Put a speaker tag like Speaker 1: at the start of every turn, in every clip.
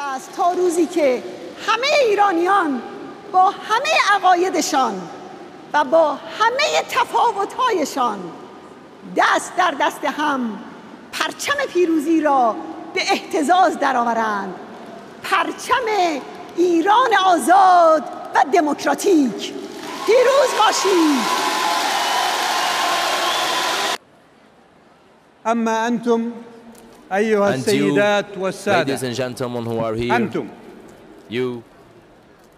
Speaker 1: است تا روزی که همه ایرانیان با همه عقایدشان و با همه تفاوت‌هایشان دست در دست هم پرچم پیروزی را به اهتزاز درآورند. پرچم ایران آزاد و دموکراتیک. پیروز باشید.
Speaker 2: أما أنتم أيها السيدات والسادة
Speaker 3: ladies and gentlemen who are here,
Speaker 2: أنتم
Speaker 3: you,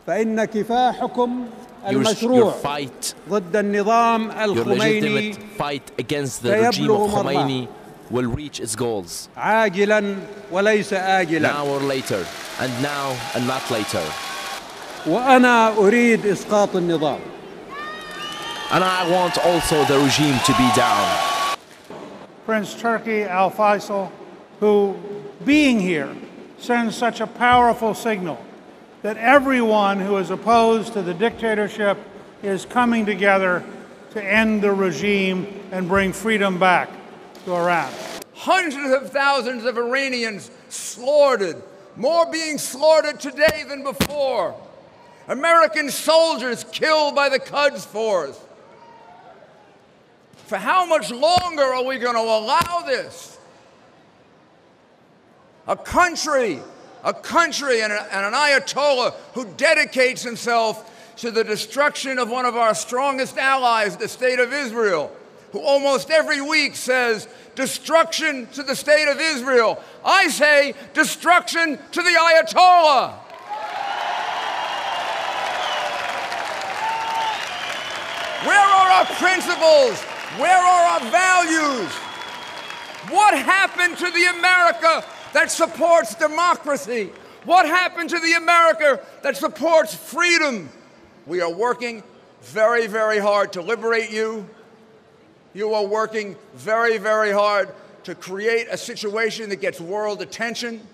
Speaker 2: فإن كفاحكم
Speaker 3: your
Speaker 2: المشروع
Speaker 3: fight,
Speaker 2: ضد النظام
Speaker 3: your
Speaker 2: الخميني
Speaker 3: legitimate fight against the regime of Khomeini will reach its goals.
Speaker 2: عاجلا وليس آجلا.
Speaker 3: Now or later, and now and not later.
Speaker 2: وأنا أريد إسقاط النظام.
Speaker 3: And I want also the regime to be down.
Speaker 4: Prince Turki Al Faisal, who, being here, sends such a powerful signal that everyone who is opposed to the dictatorship is coming together to end the regime and bring freedom back to Iran.
Speaker 5: Hundreds of thousands of Iranians slaughtered, more being slaughtered today than before. American soldiers killed by the Quds Force. For how much longer are we going to allow this? A country and an Ayatollah who dedicates himself to the destruction of one of our strongest allies, the State of Israel, who almost every week says, destruction to the State of Israel. I say, destruction to the Ayatollah. Where are our principles? Where are our values? What happened to the America that supports democracy? What happened to the America that supports freedom? We are working very, very hard to liberate you. You are working very, very hard to create a situation that gets world attention.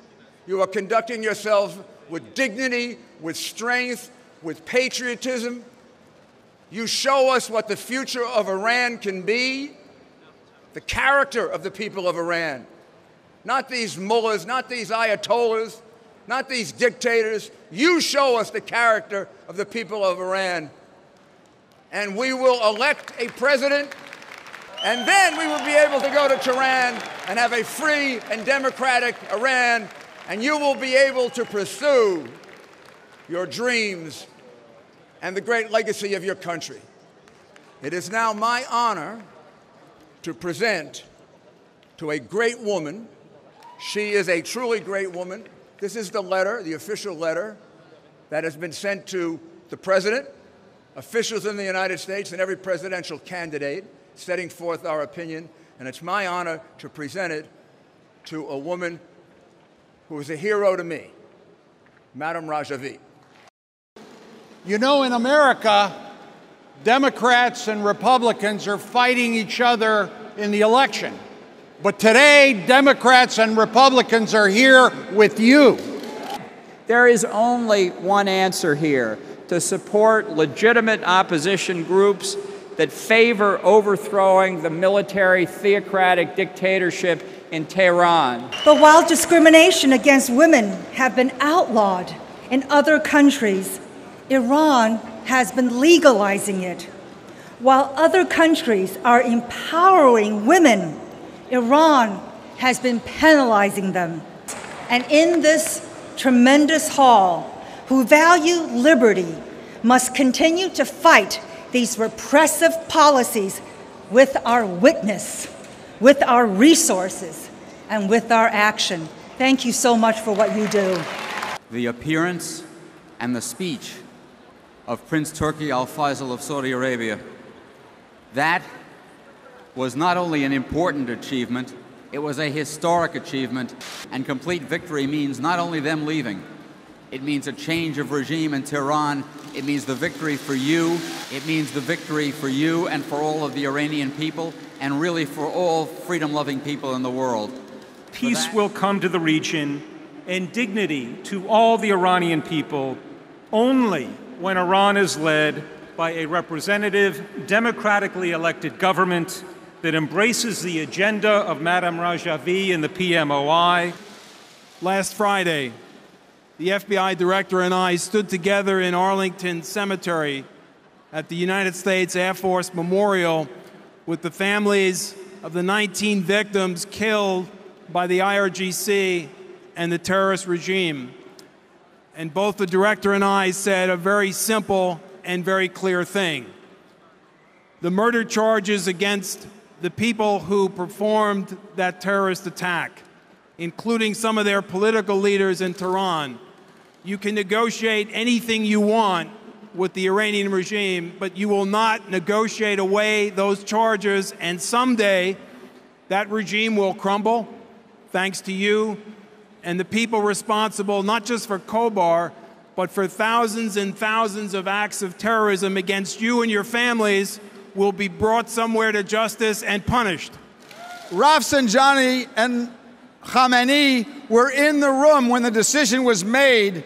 Speaker 5: You are conducting yourselves with dignity, with strength, with patriotism. You show us what the future of Iran can be, the character of the people of Iran. Not these mullahs, not these ayatollahs, not these dictators. You show us the character of the people of Iran. And we will elect a president, and then we will be able to go to Tehran and have a free and democratic Iran, and you will be able to pursue your dreams and the great legacy of your country. It is now my honor to present to a great woman. She is a truly great woman. This is the letter, the official letter, that has been sent to the President, officials in the United States, and every presidential candidate, setting forth our opinion. And it's my honor to present it to a woman who is a hero to me, Madam Rajavi.
Speaker 2: You know, in America, Democrats and Republicans are fighting each other in the election. But today, Democrats and Republicans are here with you.
Speaker 6: There is only one answer here: to support legitimate opposition groups that favor overthrowing the military theocratic dictatorship in Tehran.
Speaker 7: But while discrimination against women have been outlawed in other countries, Iran has been legalizing it. While other countries are empowering women, Iran has been penalizing them. And in this tremendous hall, who value liberty, must continue to fight these repressive policies with our witness, with our resources, and with our action. Thank you so much for what you do.
Speaker 8: The appearance and the speech of Prince Turki Al Faisal of Saudi Arabia, that was not only an important achievement, it was a historic achievement, and complete victory means not only them leaving, it means a change of regime in Tehran, it means the victory for you, it means the victory for you and for all of the Iranian people, and really for all freedom-loving people in the world.
Speaker 9: Peace will come to the region and dignity to all the Iranian people only when Iran is led by a representative, democratically elected government that embraces the agenda of Madame Rajavi and the PMOI.
Speaker 10: Last Friday, the FBI director and I stood together in Arlington Cemetery at the United States Air Force Memorial with the families of the 19 victims killed by the IRGC and the terrorist regime. And both the director and I said a very simple and very clear thing. The murder charges against the people who performed that terrorist attack, including some of their political leaders in Tehran. You can negotiate anything you want with the Iranian regime, but you will not negotiate away those charges, and someday that regime will crumble, thanks to you and the people responsible not just for Khobar, but for thousands and thousands of acts of terrorism against you and your families will be brought somewhere to justice and punished.
Speaker 2: Rafsanjani and Khamenei were in the room when the decision was made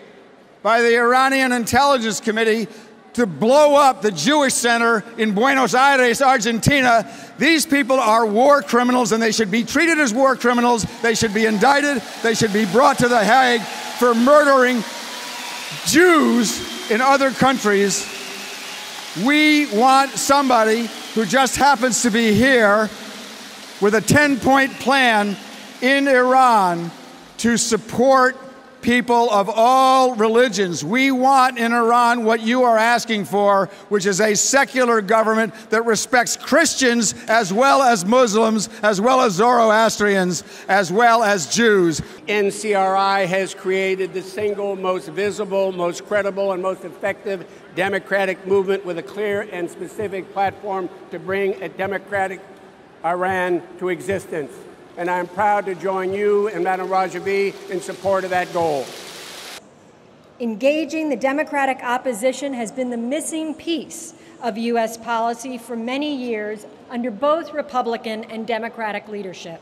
Speaker 2: by the Iranian Intelligence Committee to blow up the Jewish Center in Buenos Aires, Argentina. These people are war criminals, and they should be treated as war criminals. They should be indicted. They should be brought to The Hague for murdering Jews in other countries. We want somebody who just happens to be here with a 10-point plan in Iran to support people of all religions. We want in Iran what you are asking for, which is a secular government that respects Christians as well as Muslims, as well as Zoroastrians, as well as Jews.
Speaker 11: NCRI has created the single most visible, most credible, and most effective democratic movement with a clear and specific platform to bring a democratic Iran to existence. And I'm proud to join you and Madam Rajavi in support of that goal.
Speaker 12: Engaging the democratic opposition has been the missing piece of U.S. policy for many years under both Republican and Democratic leadership.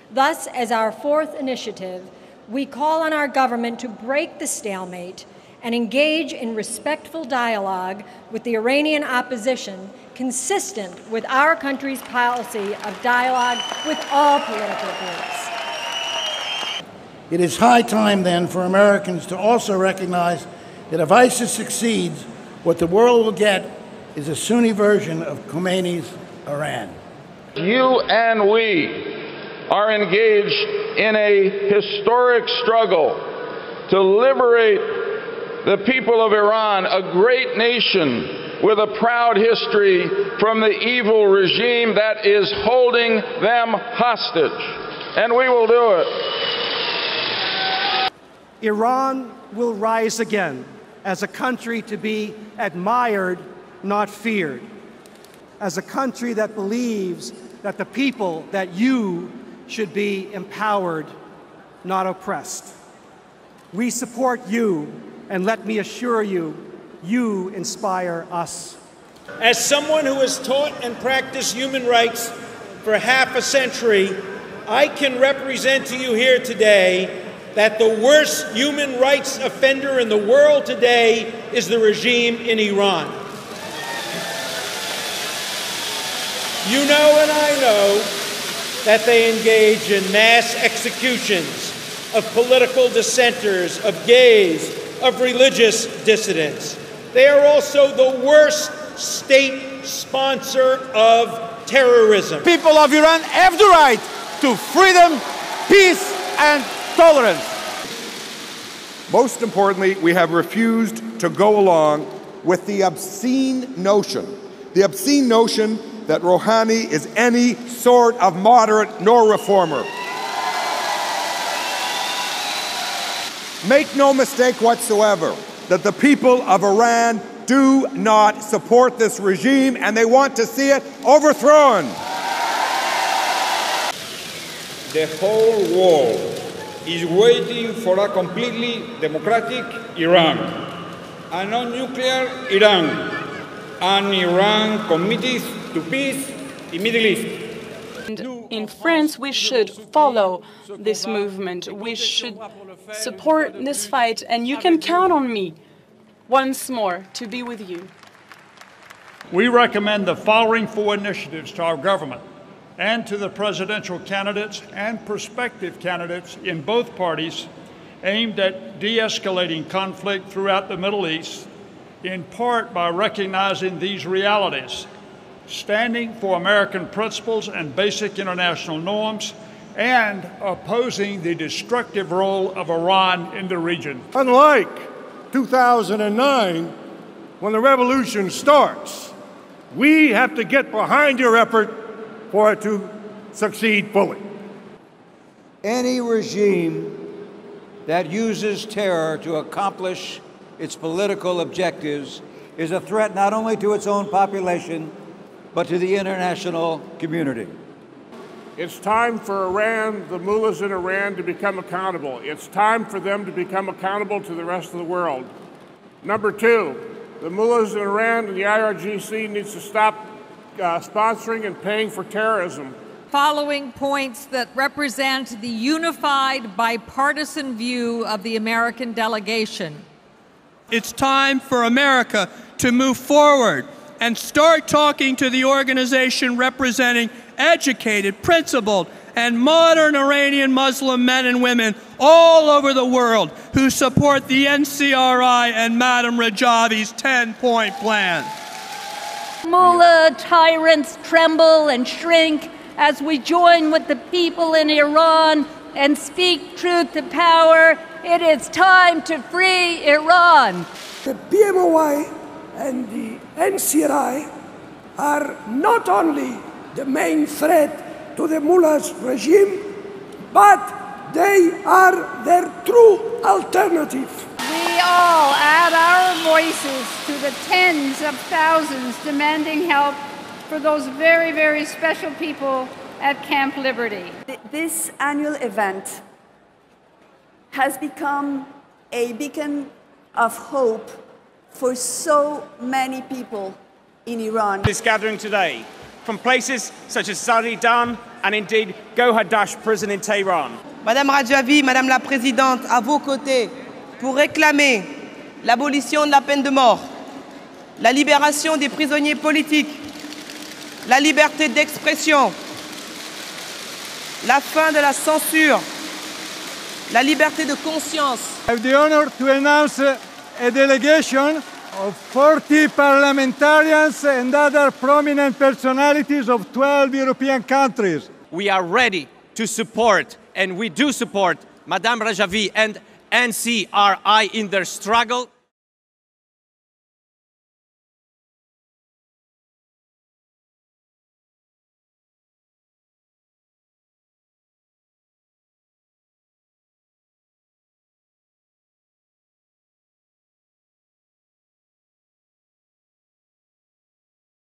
Speaker 12: Thus, as our fourth initiative, we call on our government to break the stalemate and engage in respectful dialogue with the Iranian opposition consistent with our country's policy of dialogue with all political groups.
Speaker 13: It is high time, then, for Americans to also recognize that if ISIS succeeds, what the world will get is a Sunni version of Khomeini's Iran.
Speaker 14: You and we are engaged in a historic struggle to liberate the people of Iran, a great nation with a proud history, from the evil regime that is holding them hostage. And we will do it.
Speaker 15: Iran will rise again as a country to be admired, not feared. As a country that believes that the people, that you, should be empowered, not oppressed. We support you, and let me assure you, you inspire us.
Speaker 16: As someone who has taught and practiced human rights for half a century, I can represent to you here today that the worst human rights offender in the world today is the regime in Iran. You know and I know that they engage in mass executions of political dissenters, of gays, of religious dissidents. They are also the worst state sponsor of terrorism.
Speaker 17: People of Iran have the right to freedom, peace, and tolerance.
Speaker 18: Most importantly, we have refused to go along with the obscene notion that Rouhani is any sort of moderate nor reformer. Make no mistake whatsoever that the people of Iran do not support this regime, and they want to see it overthrown.
Speaker 19: The whole world is waiting for a completely democratic Iran, a non-nuclear Iran, an Iran committed to peace in Middle East.
Speaker 20: In France, we should follow this movement. We should support this fight, and you can count on me once more to be with you.
Speaker 4: We recommend the following 4 initiatives to our government and to the presidential candidates and prospective candidates in both parties
Speaker 21: aimed at de-escalating conflict throughout the Middle East, in part by recognizing these realities, standing for American principles and basic international norms, and opposing the destructive role of Iran in the region.
Speaker 22: Unlike 2009, when the revolution starts, we have to get behind your effort for it to succeed fully.
Speaker 23: Any regime that uses terror to accomplish its political objectives is a threat not only to its own population, but to the international community.
Speaker 24: It's time for Iran, the mullahs in Iran, to become accountable. It's time for them to become accountable to the rest of the world. Number two, the mullahs in Iran and the IRGC needs to stop sponsoring and paying for terrorism.
Speaker 25: Following points that represent the unified bipartisan view of the American delegation.
Speaker 26: It's time for America to move forward and start talking to the organization representing educated, principled, and modern Iranian Muslim men and women all over the world who support the NCRI and Madam Rajavi's 10-point plan.
Speaker 27: Mullah tyrants tremble and shrink as we join with the people in Iran and speak truth to power. It is time to free Iran.
Speaker 28: The PMOI and the NCRI are not only the main threat to the mullahs regime, but they are their true alternative.
Speaker 29: We all add our voices to the tens of thousands demanding help for those very, very special people at Camp Liberty.
Speaker 30: This annual event has become a beacon of hope for so many people in Iran.
Speaker 31: This gathering today from places such as Zaridan and indeed Gohadash prison in Tehran.
Speaker 32: Madame Rajavi, Madame la Présidente, à vos côtés pour réclamer l'abolition de la peine de mort, la libération des prisonniers politiques, la liberté d'expression, la fin de la censure, la liberté de conscience.
Speaker 33: I have the honor to announce a delegation of 40 parliamentarians and other prominent personalities of 12 European countries.
Speaker 31: We are ready to support, and we do support, Madame Rajavi and NCRI in their struggle